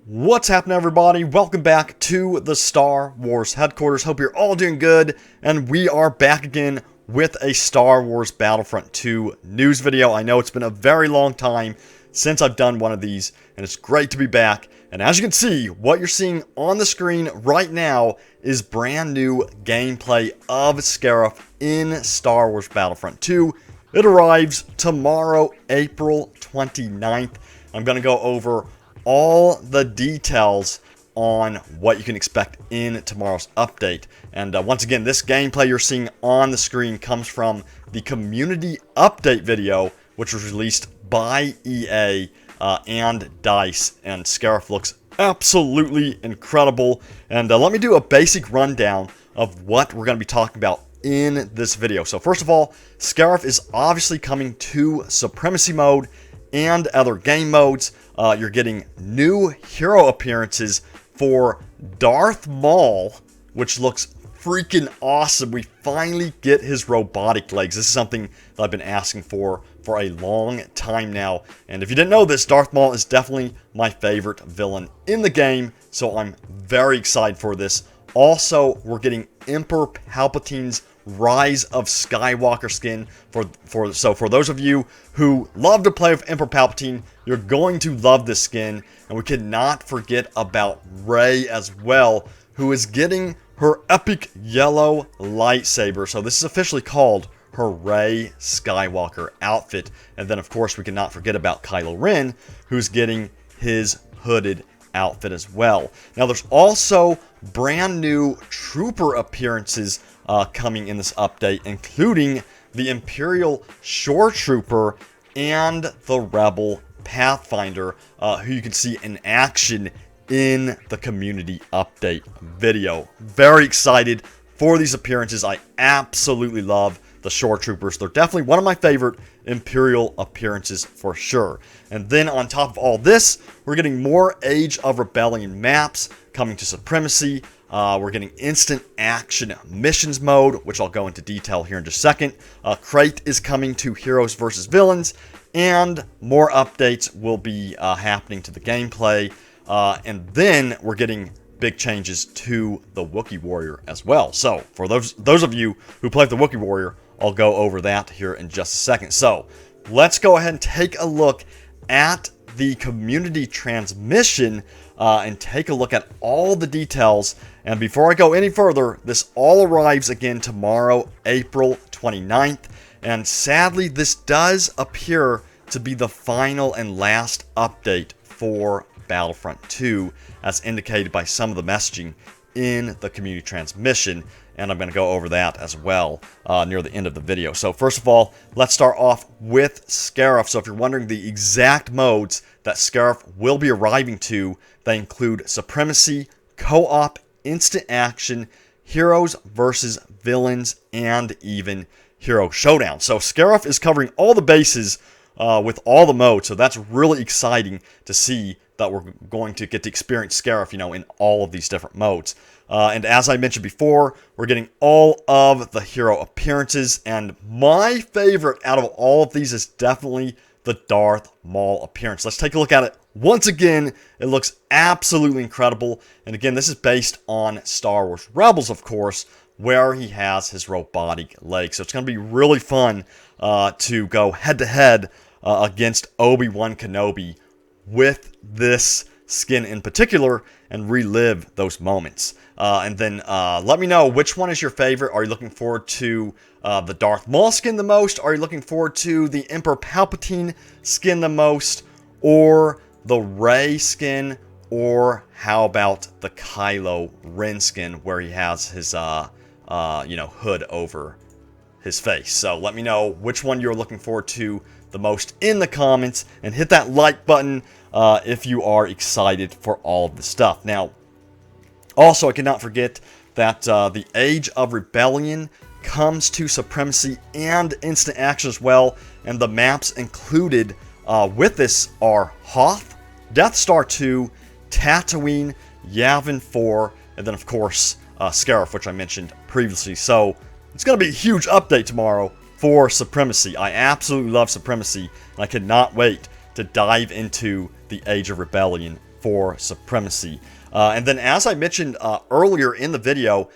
What's happening, everybody? Welcome back to the Star Wars headquarters. Hope you're all doing good, and we are back again with a Star Wars Battlefront 2 news video. I know it's been a very long time since I've done one of these, and it's great to be back. And as you can see, what you're seeing on the screen right now is brand new gameplay of Scarif in Star Wars Battlefront 2. It arrives tomorrow, April 29th. I'm going to go over all the details on what you can expect in tomorrow's update. And once again, this gameplay you're seeing on the screen comes from the community update video, which was released by EA and DICE, and Scarif looks absolutely incredible. And let me do a basic rundown of what we're going to be talking about in this video. So first of all, Scarif is obviously coming to Supremacy mode and other game modes. You're getting new hero appearances for Darth Maul, which looks freaking awesome. We finally get his robotic legs. This is something that I've been asking for a long time now. And if you didn't know this, Darth Maul is definitely my favorite villain in the game, so I'm very excited for this. Also, we're getting Emperor Palpatine's Rise of Skywalker skin. So for those of you who love to play with Emperor Palpatine, you're going to love this skin. And we cannot forget about Rey as well, who is getting her epic yellow lightsaber. So this is officially called her Rey Skywalker outfit. And then of course we cannot forget about Kylo Ren, who's getting his hooded outfit as well. Now there's also brand new trooper appearances coming in this update, including the Imperial shoretrooper and the Rebel pathfinder, who you can see in action in the community update video. Very excited for these appearances. I absolutely love the shoretroopers. They're definitely one of my favorite Imperial appearances for sure. And then on top of all this, we're getting more Age of Rebellion maps coming to Supremacy. We're getting instant action missions mode, which I'll go into detail here in just a second. Crate is coming to Heroes vs. Villains, and more updates will be happening to the gameplay. And then we're getting big changes to the Wookiee Warrior as well. So for those of you who play the Wookiee Warrior, I'll go over that here in just a second. So let's go ahead and take a look at the community transmission and take a look at all the details. And before I go any further, this all arrives again tomorrow, April 29th. And sadly, this does appear to be the final and last update for Battlefront 2, as indicated by some of the messaging in the community transmission. And I'm going to go over that as well near the end of the video. So first of all, let's start off with Scarif. So if you're wondering the exact modes that Scarif will be arriving to, they include Supremacy, Co-op, Instant Action, Heroes versus Villains, and even Hero Showdown. So Scarif is covering all the bases with all the modes. So that's really exciting to see that we're going to get to experience Scarif, in all of these different modes. And as I mentioned before, we're getting all of the hero appearances, and my favorite out of all of these is definitely the Darth Maul appearance. Let's take a look at it once again. It looks absolutely incredible, and again, this is based on Star Wars Rebels, of course, where he has his robotic legs. So it's going to be really fun to go head-to-head against Obi-Wan Kenobi with this skin in particular and relive those moments. And then let me know, which one is your favorite? Are you looking forward to the Darth Maul skin the most? Are you looking forward to the Emperor Palpatine skin the most? Or the Rey skin? Or how about the Kylo Ren skin where he has his hood over his face? So let me know which one you're looking forward to the most in the comments, and hit that like button if you are excited for all of the stuff. Now, also, I cannot forget that the Age of Rebellion comes to Supremacy and Instant Action as well, and the maps included with this are Hoth, Death Star 2, Tatooine, Yavin 4, and then of course Scarif, which I mentioned previously. So it's going to be a huge update tomorrow for Supremacy. I absolutely love Supremacy, and I cannot wait to dive into the Age of Rebellion for Supremacy. And then, as I mentioned earlier in the video,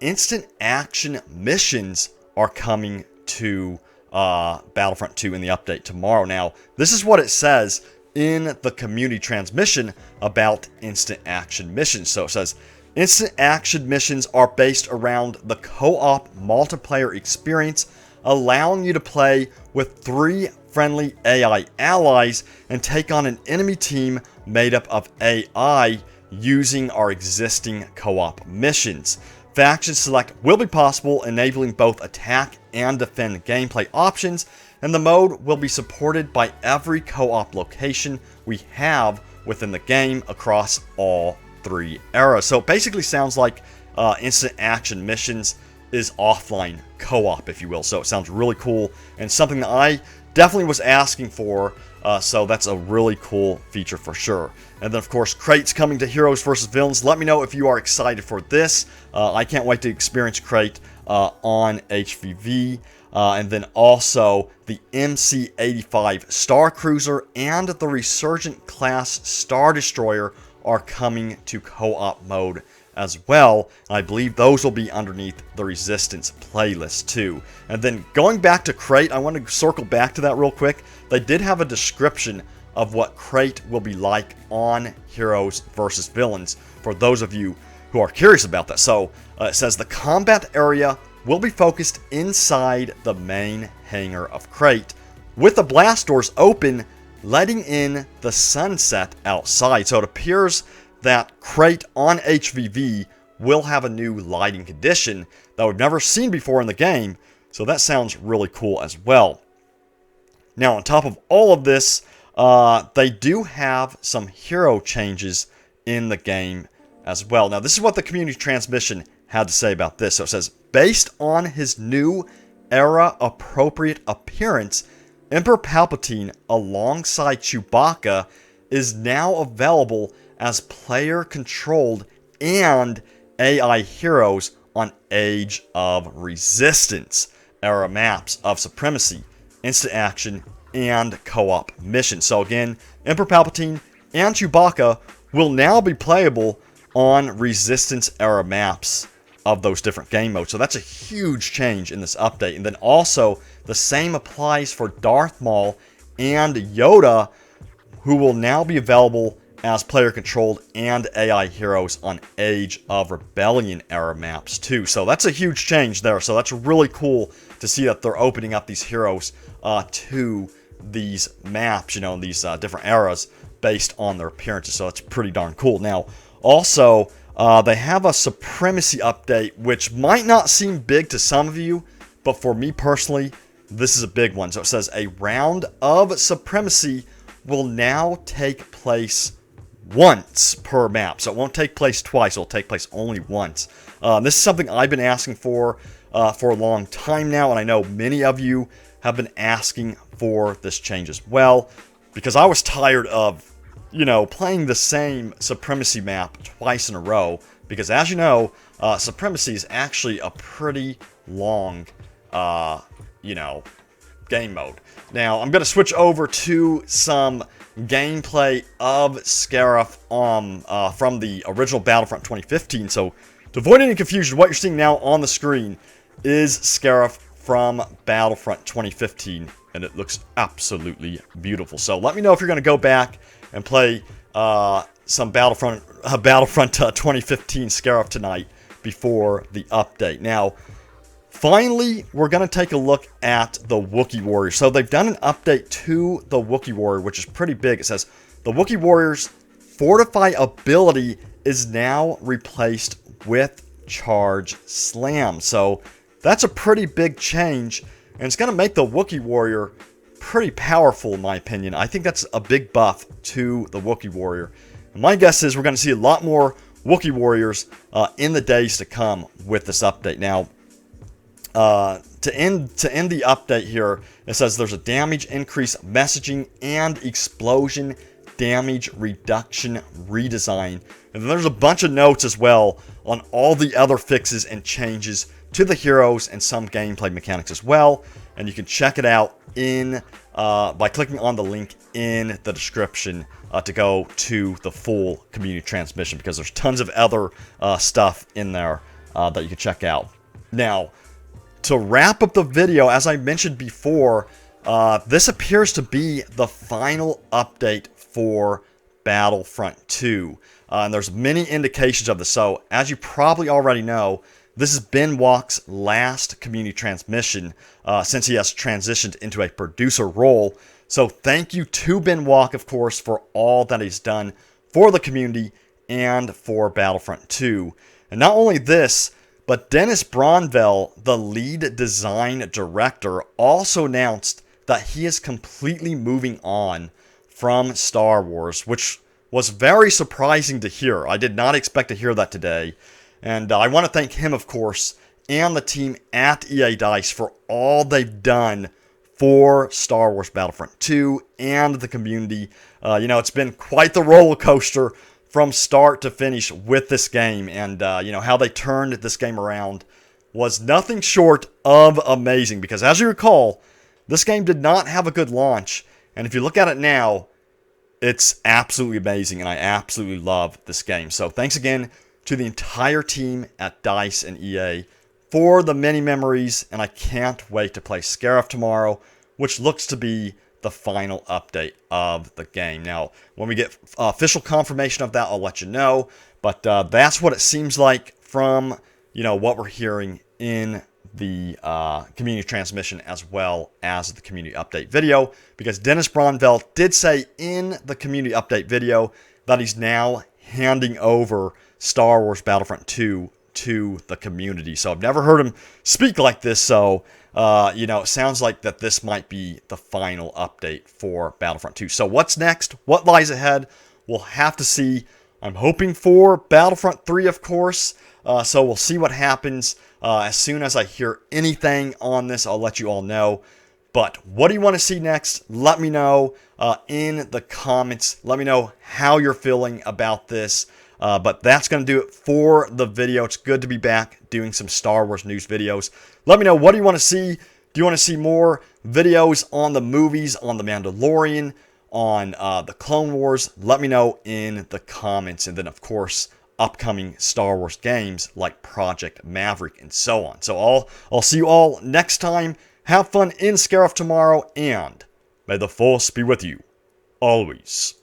instant action missions are coming to Battlefront 2 in the update tomorrow. Now, this is what it says in the community transmission about instant action missions. So it says, instant action missions are based around the co-op multiplayer experience, allowing you to play with 3 friendly AI allies and take on an enemy team made up of AI using our existing co-op missions. Faction select will be possible, enabling both attack and defend gameplay options, and the mode will be supported by every co-op location we have within the game across all 3 eras. So it basically sounds like instant action missions is offline co-op, if you will. So it sounds really cool and something that I definitely was asking for. So that's a really cool feature for sure. And then, of course, crates coming to Heroes vs. Villains. Let me know if you are excited for this. I can't wait to experience crate on HVV. And then also the MC-85 Star Cruiser and the Resurgent class Star Destroyer are coming to co-op mode as well. I believe those will be underneath the Resistance playlist too. And then going back to crate, I want to circle back to that real quick. They did have a description of what crate will be like on Heroes vs. Villains for those of you who are curious about that. So it says the combat area will be focused inside the main hangar of crate, with the blast doors open, letting in the sunset outside. So it appears that crate on HVV will have a new lighting condition that we've never seen before in the game. So that sounds really cool as well. Now, on top of all of this, they do have some hero changes in the game as well. Now, this is what the community transmission had to say about this. So it says, based on his new era-appropriate appearance, Emperor Palpatine alongside Chewbacca is now available as player-controlled and AI heroes on Age of Resistance era maps of Supremacy, instant action, and co-op missions. So again, Emperor Palpatine and Chewbacca will now be playable on Resistance era maps of those different game modes. So that's a huge change in this update. And then also, the same applies for Darth Maul and Yoda, who will now be available as player-controlled and AI heroes on Age of Rebellion era maps too. So that's a huge change there. So that's really cool to see that they're opening up these heroes to these maps, you know, in these different eras based on their appearances. So that's pretty darn cool. Now, also, they have a Supremacy update, which might not seem big to some of you, but for me personally, this is a big one. So it says a round of Supremacy will now take place once per map. So it won't take place twice, it'll take place only once. This is something I've been asking for a long time now, and I know many of you have been asking for this change as well, because I was tired of, you know, playing the same Supremacy map twice in a row, because as you know, Supremacy is actually a pretty long, you know, game mode. Now, I'm going to switch over to some gameplay of Scarif from the original Battlefront 2015. So, to avoid any confusion, what you're seeing now on the screen is Scarif from Battlefront 2015, and it looks absolutely beautiful. So, let me know if you're going to go back and play some Battlefront 2015 Scarif tonight before the update. Now, finally, we're going to take a look at the Wookiee Warrior. So they've done an update to the Wookiee Warrior, which is pretty big. It says, the Wookiee Warrior's Fortify ability is now replaced with Charge Slam. So that's a pretty big change, and it's going to make the Wookiee Warrior pretty powerful, in my opinion. I think that's a big buff to the Wookiee Warrior. And my guess is we're going to see a lot more Wookiee Warriors in the days to come with this update. Now, to end the update here, it says there's a damage increase messaging and explosion damage reduction redesign. And there's a bunch of notes as well on all the other fixes and changes to the heroes and some gameplay mechanics as well. And you can check it out in by clicking on the link in the description to go to the full community transmission, because there's tons of other stuff in there that you can check out. Now, to wrap up the video, as I mentioned before, this appears to be the final update for Battlefront 2. And there's many indications of this. So, as you probably already know, this is Ben Walk's last community transmission since he has transitioned into a producer role. So thank you to Ben Walk, of course, for all that he's done for the community and for Battlefront 2. And not only this, but Dennis Bronville, the lead design director, also announced that he is completely moving on from Star Wars, which was very surprising to hear. I did not expect to hear that today. And I want to thank him, of course, and the team at EA DICE for all they've done for Star Wars Battlefront 2 and the community. You know, it's been quite the roller coaster from start to finish with this game. And, you know, how they turned this game around was nothing short of amazing. Because as you recall, this game did not have a good launch. And if you look at it now, it's absolutely amazing. And I absolutely love this game. So thanks again to the entire team at DICE and EA for the many memories, and I can't wait to play Scarif tomorrow, which looks to be the final update of the game. Now, when we get official confirmation of that, I'll let you know, but that's what it seems like from, you know, what we're hearing in the community transmission as well as the community update video, because Dennis Bronville did say in the community update video that he's now handing over Star Wars Battlefront 2 to the community. So I've never heard him speak like this, so, you know, it sounds like that this might be the final update for Battlefront 2. So what's next? What lies ahead? We'll have to see. I'm hoping for Battlefront 3, of course, so we'll see what happens. As soon as I hear anything on this, I'll let you all know. But what do you want to see next? Let me know in the comments. Let me know how you're feeling about this. But that's going to do it for the video. It's good to be back doing some Star Wars news videos. Let me know, what do you want to see? Do you want to see more videos on the movies, on The Mandalorian, on the Clone Wars? Let me know in the comments. And then, of course, upcoming Star Wars games like Project Maverick and so on. So I'll see you all next time. Have fun in Scarif tomorrow, and may the Force be with you always.